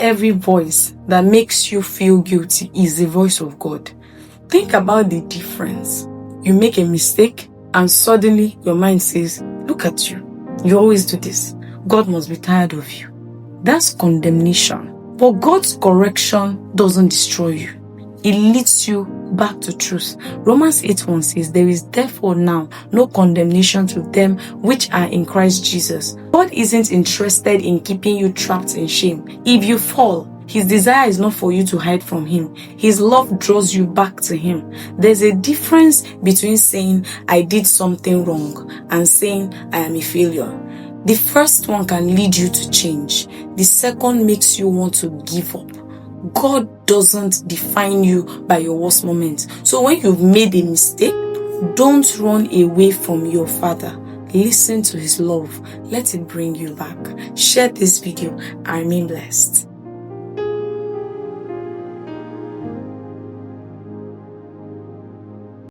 every voice that makes you feel guilty is the voice of God. Think about the difference. You make a mistake and suddenly your mind says, look at you. You always do this. God must be tired of you. That's condemnation. But God's correction doesn't destroy you. It leads you back to truth. Romans 8:1 says, there is therefore now no condemnation to them which are in Christ Jesus. God isn't interested in keeping you trapped in shame. If you fall, His desire is not for you to hide from Him. His love draws you back to Him. There's a difference between saying, I did something wrong, and saying, I am a failure. The first one can lead you to change. The second makes you want to give up. God doesn't define you by your worst moments. So when you've made a mistake, don't run away from your Father. Listen to His love. Let it bring you back. Share this video and remain blessed.